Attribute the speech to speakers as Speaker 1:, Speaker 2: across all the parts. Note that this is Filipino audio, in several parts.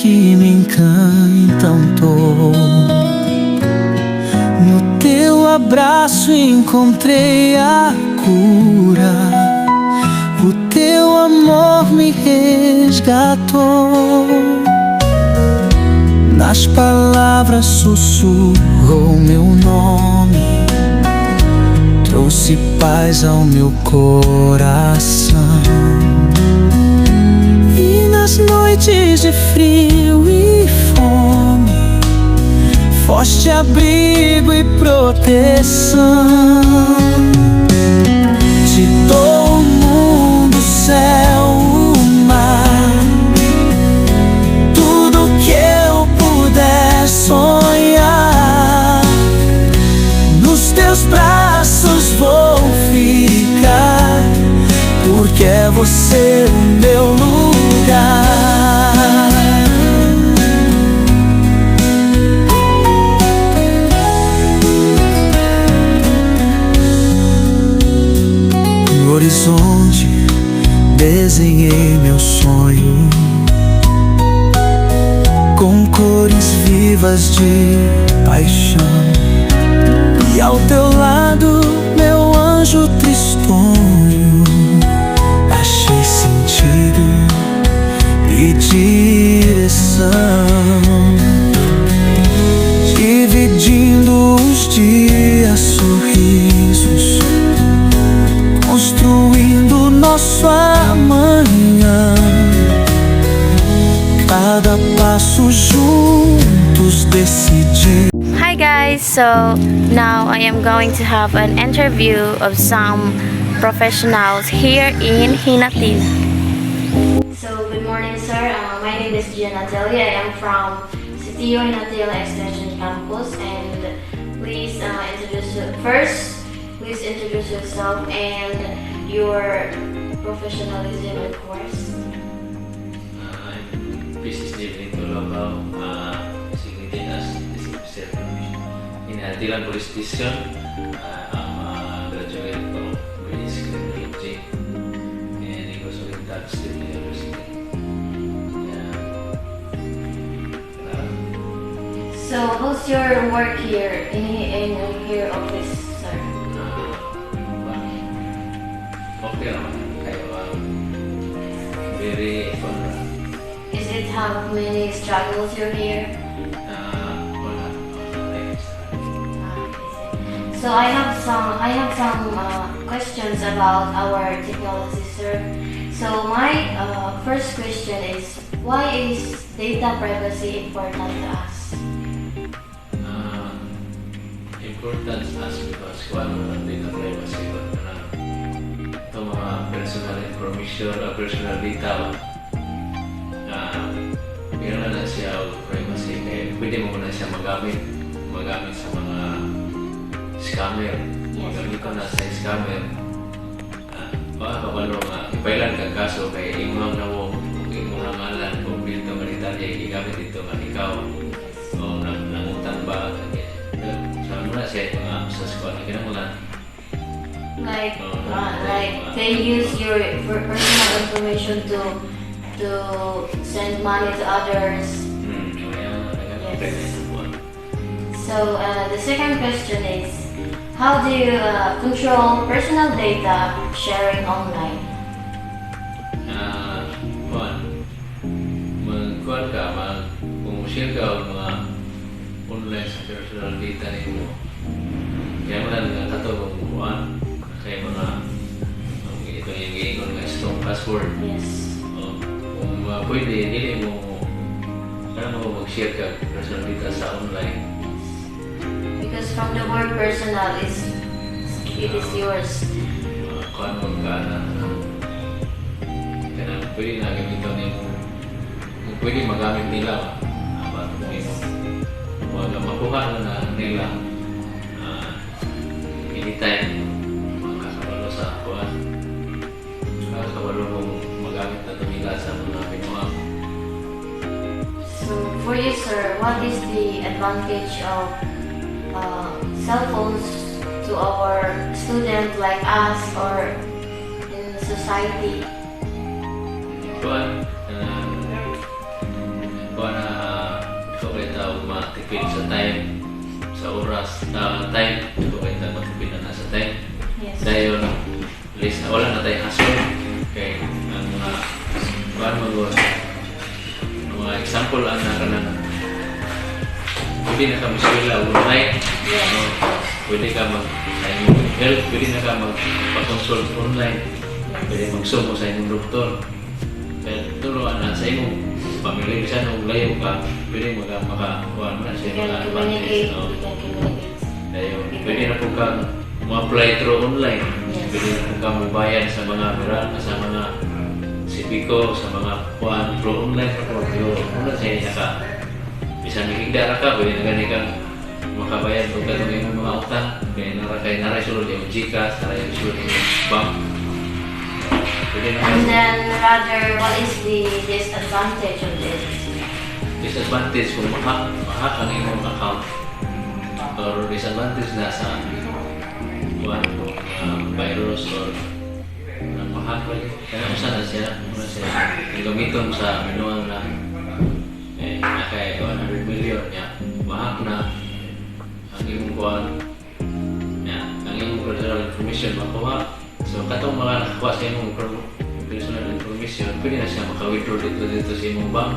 Speaker 1: que me encantam no teu abraço encontrei a cura, o teu amor me resgatou. Nas palavras sussurrou meu nome, trouxe paz ao meu coração. E nas noites de frio e fome, foste abrigo e proteção. Te dou o mundo, o céu, o mar, tudo que eu puder sonhar. Nos teus braços vou ficar, porque é você o meu lugar. No horizonte desenhei meu sonho, com cores vivas de paixão. E ao teu lado, meu anjo tristonho, achei sentido e direção, dividindo os dias, sorrisos, construindo nosso amanhã. Cada passo juntos decidir.
Speaker 2: Hi guys, so now I am going to have an interview of some professionals here in Hinatil. So good morning sir, my name is Gian Natalia. I am from CTO Hinatil Extension Campus, and please introduce yourself and your professionalism and course.
Speaker 3: Business Development Tolobao, designated as Hinatilan Police Station. I'm a graduate of British Criminology and it was in Tag State University.
Speaker 2: So how's your work here in your office, sir?
Speaker 3: Okay naman, kayo very fun.
Speaker 2: Is it how many struggles you're here?
Speaker 3: Wala.
Speaker 2: So I have some questions about our technology, sir. So my first question is, why is data privacy important to us?
Speaker 3: Important as because kung ano data privacy na ito mga personal information o personal data meron na siya privacy kaya pwede mo na siya magamit sa mga scammer. Magamit ko na sa scammer baka kabalo nga ipailan kang kaso kaya imang na mo ngalan kung dito nga detalye igamit dito nga ikaw o nangutan ba sa muna siya mga sa squad na kinangulan
Speaker 2: Like they use your personal information to send money to others. Yes. So the second question is, how do you control personal data sharing online?
Speaker 3: Magkuhan ka, mag-share ka o mga online sa personal data nimo. Kaya mo lang katulong kuhan kaya mga ito yung giingon nga strong password.
Speaker 2: Yes.
Speaker 3: Kung pwede, hindi mo mag-share ka personal data sa online.
Speaker 2: Because from the word personal it is yours.
Speaker 3: Kuhan mo ka na kaya pwede na gamiton nimo. Pwede magamit nila makuha na nila anytime makakabalo sa kuhan makakabalo mong magamit na ito nila sa mga pinuha.
Speaker 2: So for you sir, what is the advantage of cell phones to our students like us or in society?
Speaker 3: Kuhan matipid sa time, sa oras, time, ito ba yung matipid na sa time.
Speaker 2: Yes.
Speaker 3: Dahil, at least, wala na tayong hassle. Okay, ang mga, paano mga example, ang nakanan, pwede na ka maswila online,
Speaker 2: Yes.
Speaker 3: pwede ka mag-help, pwede na ka mag-consult online, pwede mag-sumo sa inyong doktor. Kaya turuan na sa imong pamilya, bisa nung layo ka, pwede makakuha mo na
Speaker 2: You
Speaker 3: siya
Speaker 2: can
Speaker 3: mga
Speaker 2: communicate.
Speaker 3: advantage.
Speaker 2: You can communicate.
Speaker 3: Dahil pwede na po kang ma-apply through online.
Speaker 2: Yes.
Speaker 3: Pwede na po kang mabayan sa mga sa mga sipiko, sa mga kuhan through online. Pero muna sa inyo ka, bisa nakikdara ka, pwede na gani kang makabayan kung katong yung mga utang. Kaya naray sulod yung Gcash, naray sulod yung bank. Pwede na
Speaker 2: And then, rather, what is the disadvantage of this?
Speaker 3: disadvantage kung mahak ang iyong account or disadvantage na sa virus or mahak pa kaya kung saan na siya gamiton sa minuang na kaya 100 million niya mahak na ang iyong kuhan niya ang iyong personal information makuha so katong mga nakakuha sa iyong personal information pwede na siya maka-withdraw dito sa iyong bank.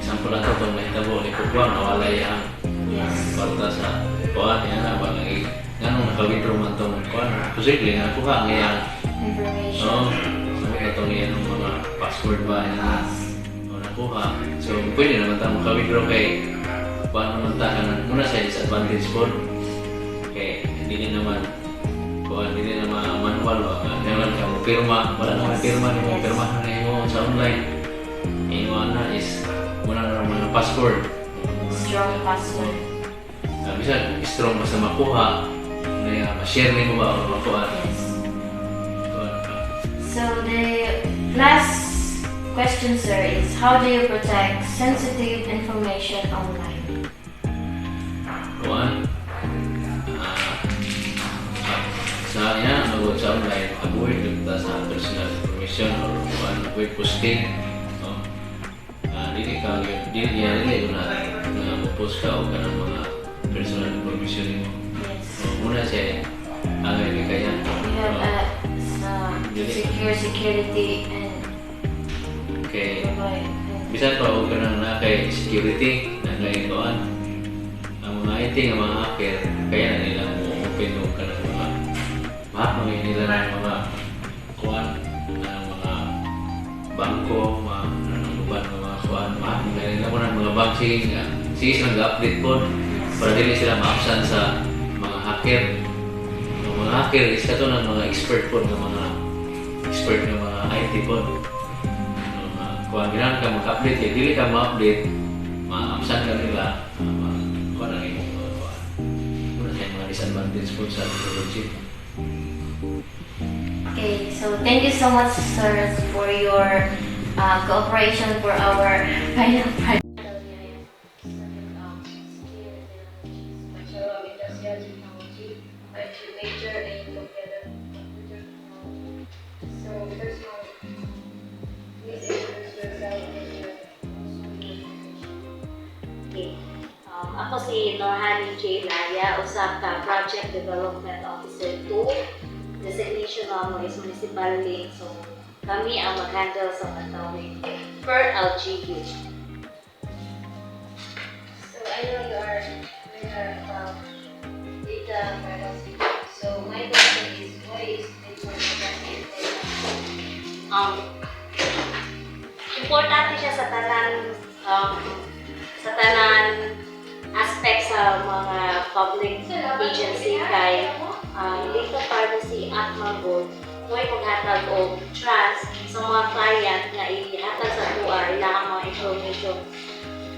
Speaker 3: Example lang ito, may tabo ni Kukuang, nawala yung kwarta sa kuhaan niya na ba lagi ganun nakawithdraw man itong kuhaan posible nga nakuha ngayang
Speaker 2: Information.
Speaker 3: sabi ka itong yan mga password ba niya nakuha so pwede naman tayo makawithdraw kay kuhaan naman tayo muna sa disadvantage po kay hindi naman kuhaan hindi naman manual ba naman ka mo pirma wala naman pirma ni mo pirma na mo sa online yung na is muna naman ang password.
Speaker 2: Strong password.
Speaker 3: Bisa strong basta makuha na ma-share mo ba o makuha.
Speaker 2: Yes. So the last question, sir, is how do you protect sensitive information online?
Speaker 3: Kuhaan. Sa yan, mag-work sa online, avoid kita sa personal information or kuhaan, avoid posting. Dili ko na post ka o ka ng mga personal information mo.
Speaker 2: Yes.
Speaker 3: Muna siya angay ni kaya.
Speaker 2: You have security and
Speaker 3: Okay.
Speaker 2: provide.
Speaker 3: Bisan pa o ka na kay security na ngayon ang mga IT ng mga hacker kaya na nila mo open o ka ng mga mahapangin nila ng mga kuwan ng mga bangko, mga uban ng mga kuwan mahapangin nila mo ng mga bank sige silang update po para dili sila ma-absan sa mga hacker. Ang mga hacker is kato ng mga expert po ng mga expert ng mga IT po. Kung ginahan ka mag-update, dili ka ma-update, ma-absan ka nila, kung ano yung muna sa mga disadvantage po sa technology.
Speaker 2: Okay, so thank you so much, sir, for your cooperation for our final project.
Speaker 4: Ako si Norhani J. Laya, usa ka Project Development Officer 2. Designation mo is Municipal Link. So, kami ang mag-handle sa matawid per LGU. So, I know you are aware about data privacy. So, my question is, what is data privacy? Importante siya sa tanan aspect sa mga public agency kay Data Privacy Act manggod mo'y maghatag og trust sa mga client nga ihatag sa tuwa ilang mga information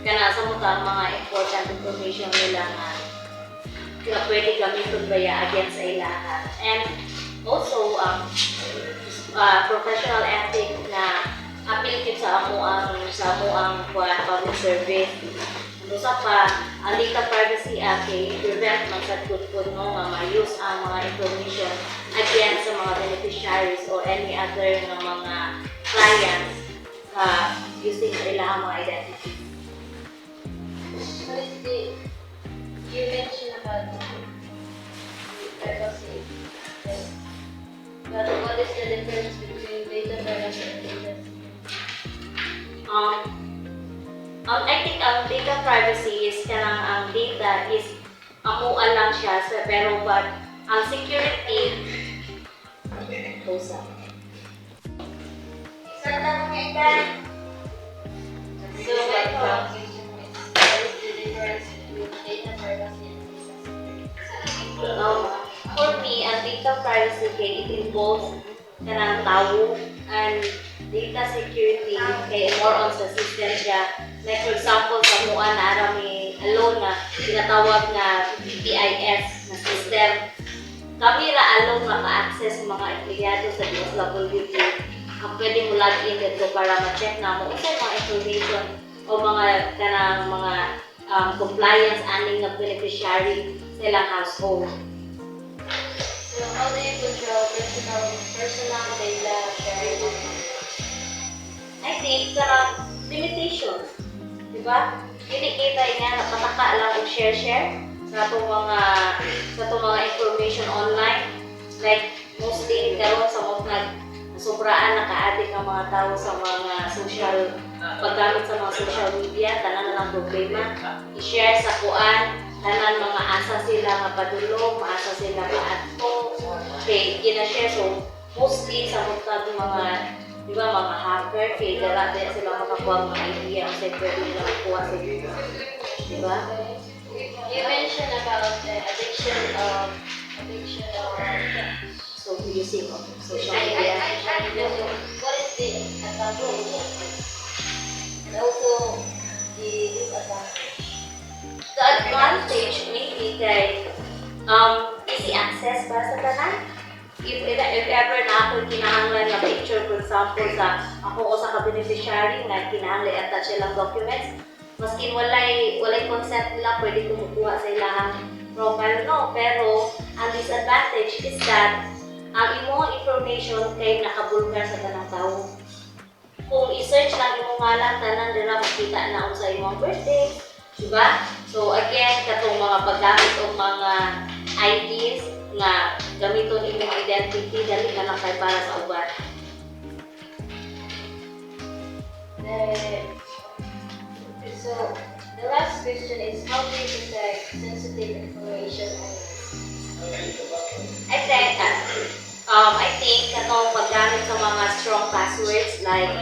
Speaker 4: kana sa mga important information nila nga pwede gamiton baya against sa ilahan. And also professional ethic na appeal sa amo ang public service. Usa pa, ang Data Privacy Act prevent man sa good nga ma-use ang mga information against sa mga beneficiaries or any other nga mga clients using ilang mga identity. You mentioned about privacy, but what is the difference between data privacy and data security? I think ang data privacy is kanang ang data is amuan lang siya pero but ang security close up. So my thought is what is the difference between data privacy and data security? For me, ang data privacy kay it involves kanang tao and data security kay more on sa system siya. Like for example, sa mua na arami alone na tinatawag na PIS na system. Kami ra alone maka-access sa mga empleyado sa DSWD. Ang pwede mo login dito para ma-check na mo isa mga information o mga kanang mga compliance aning nga beneficiary sa ilang household. So how do you control personal data sharing? I think limitations, di ba? Hindi kita nga napataka lang og share sa itong mga information online. Like mostly karon sa mga sobraan naka-addict ang mga tao sa mga paggamit sa mga social media, tanan na lang problema. I-share sa kuan, tanan mga asa sila nga padulong, maasa sila maadto. Okay, gina-share so mostly sa mga di ba mga hacker, kaya dala din sila makakuha mga idea ang sa pwede nila makuha sa dito. Di ba? You mentioned about the addiction of so using of social media. What is the advantage and also the disadvantage? The advantage maybe kay easy access ba sa tanan? If ever na ako kinahanglan na picture, for example, sa ako o sa ka-beneficiary na kinahanglan attach silang documents, maski walay consent nila, pwede kumukuha sa ilang profile, no? Pero, ang disadvantage is that ang imong information kay nakabulgar sa tanang tao. Kung i-search lang imong ngalan, tanan dira makita na sa imong birthday, diba? So, again, katong mga paggamit o mga IDs nga gamiton imong identity dali ka lang kay para sa uban. So the last question is how do you protect sensitive information? I think katong paggamit sa mga strong passwords like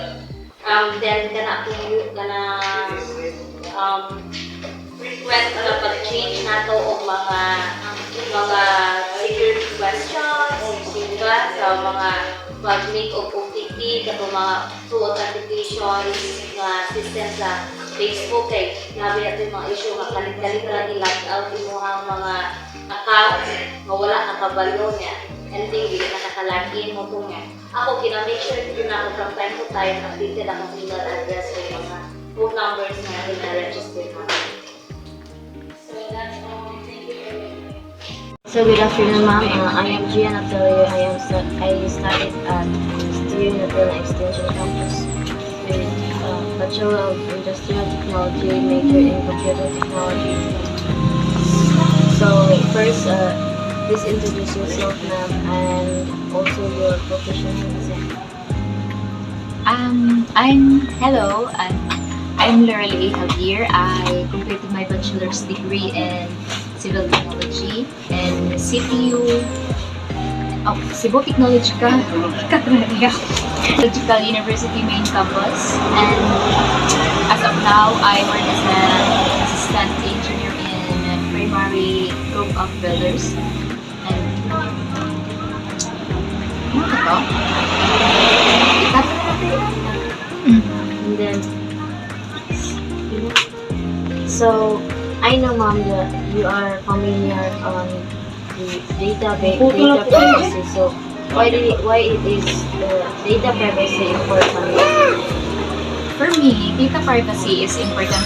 Speaker 4: then frequent na pag-change nato og mga security questions, diba? Sa mga pag-make of OTP, katong mga two-authentication nga system sa Facebook kay nabi natin mga issue nga kalit-kalit lang i-log out imuhang mga account nga wala nakabalo niya. Anything hindi nakakalagin mo ito niya. Ako, make sure din ako from time to time updated akong email address o mga phone numbers na ina-register natin. So that's all. Thank you very much.
Speaker 2: So good afternoon, ma'am. I am Gian Atelier. I studied at Student Natila Extension Campus with Bachelor of Industrial Technology, major in Computer Technology. So first, please introduce yourself, ma'am, and also your profession.
Speaker 5: I'm Lorelei Javier. I completed my bachelor's degree in civil technology and Cebu Technological University main campus. And as of now, I work as an assistant engineer in primary group of builders.
Speaker 2: And then, so I know, ma'am, that you are familiar on the data privacy. So why is data privacy important?
Speaker 5: For me, data privacy is important.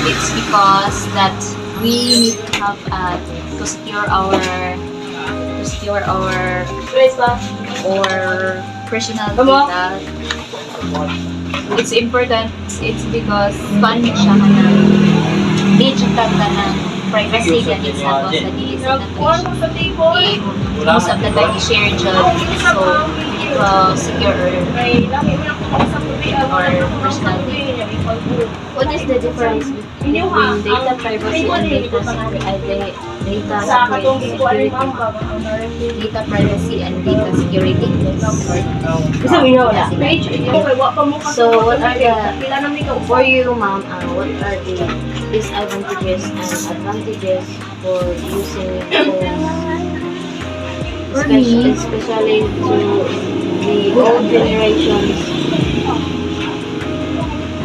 Speaker 5: It's because that we need to have to secure our personal data. It's important. It's because fun siya nga digital ka ng privacy ganit sa boss sa dili sa natin. Most of the time i-share job so secure or personal data.
Speaker 2: What is the difference between data privacy and data security?
Speaker 5: Data privacy and data security.
Speaker 2: So, what are the, for you, ma'am, what are the disadvantages and advantages for using phones? Especially to the old generations.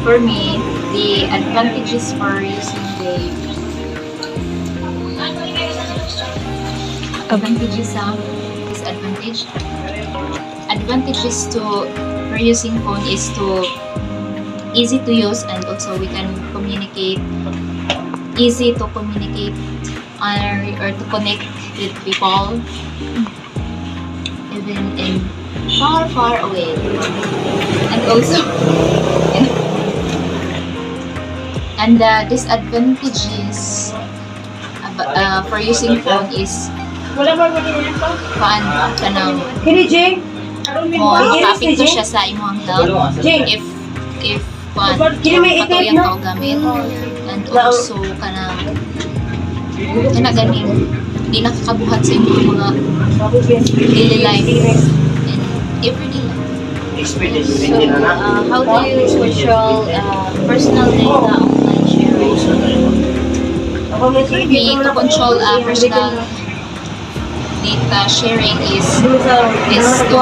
Speaker 5: For me, the advantages for using the advantages of disadvantage. Advantages to for using phone is to easy to use and also we can communicate easy to communicate or to connect with people even in far away and also and the disadvantages for using phone is paano ka nang mo topic to siya sa imong health if patuyang ka o gamit and also ka na ganing di nakakabuhat sa imong mga daily life and everyday life.
Speaker 2: So, how do you control personal data online sharing?
Speaker 5: For me, to control personal data sharing is to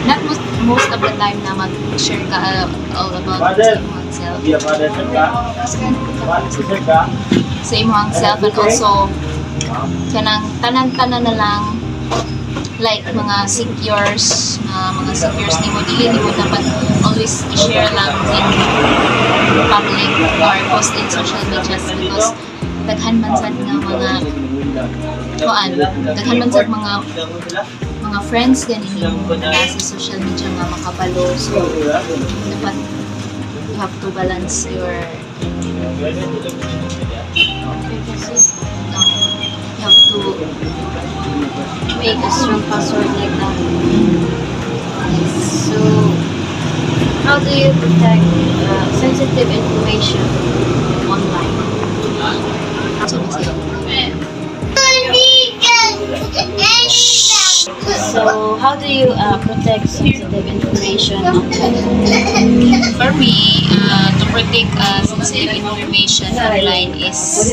Speaker 5: not most of the time na mag-share ka all about sa imong self. Sa imong self and also kanang tanan-tanan na lang like mga secures ni mo dili mo dapat always i-share lang in public or post in social media because daghan man sad nga daghan man sad mga friends ganin mo na sa social media nga makabalo so dapat you have to balance your you have to
Speaker 2: Make a strong password like that. So, how do you protect sensitive information online? So, how do you protect sensitive information online?
Speaker 5: For me, to protect sensitive information online is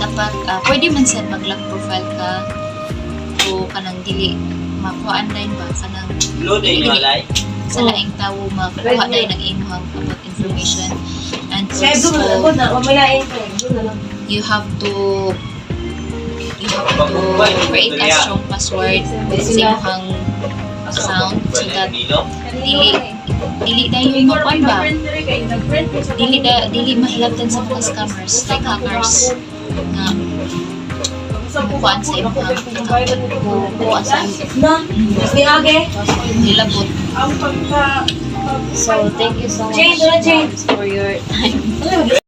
Speaker 5: dapat pwede man sa mag-lock profile ka o kanang dili makuhaan din ba kanang dili sa laing tao makuha din ng imong about information and also you have to create a strong password sa imong account so that dili dayon makuan ba dili mahilabtan sa mga scammers like hackers na kukuhaan sa imong kukuhaan sa nilabot.
Speaker 2: So, thank you so much for your time.